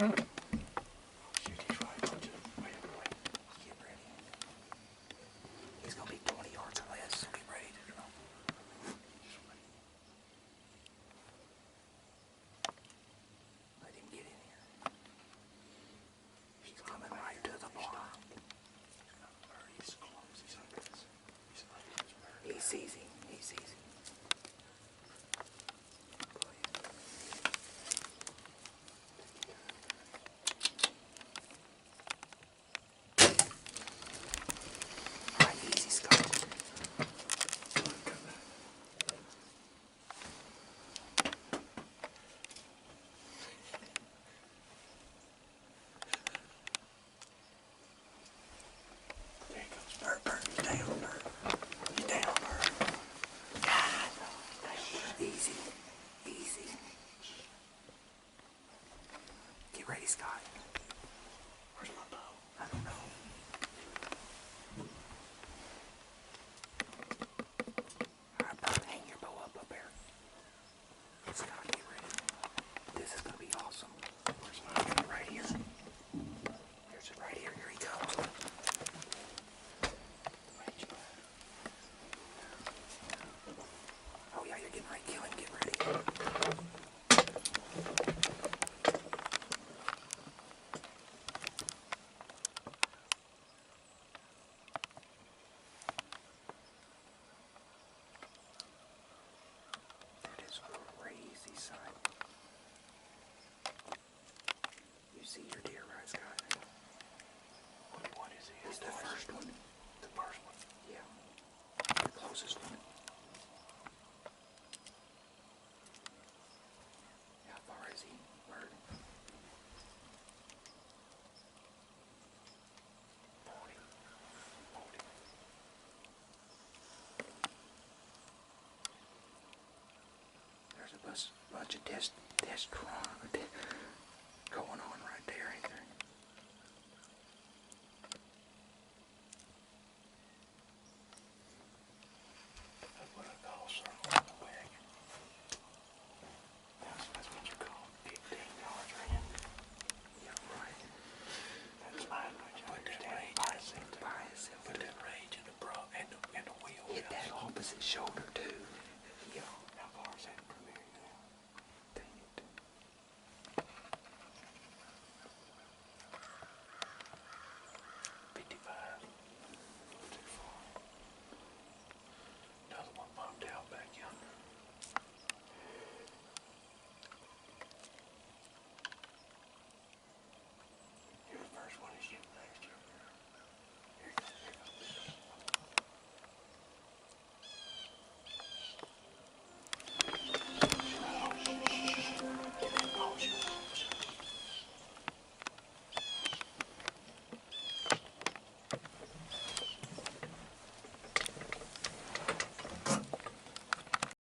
Shoot, he's right. Wait, wait. Get ready. He's gonna be 20 yards or less. Get ready to draw. Let him get in here. He's coming right to the bar. He's close. He's on this. He sees him. He sees him. Alright, easy, Scott. There he goes. Bird, you down, Bird. You down, Bird. God. Easy. Easy. Get ready, Scott. Where's my bow? I don't know. Alright, Bird, hang your bow up there. Scott, get ready. This is gonna be awesome. Where's my bow? Right here. Here's it right here. Here he comes. Oh yeah, you're getting ready to kill him. Get ready. That is crazy, son. You see your deer, right, Scott? What is he? It's the first one. The first one? Yeah. The closest one. How far is he, Bird? 40. 40. There's a bunch of test going on right there, ain't there?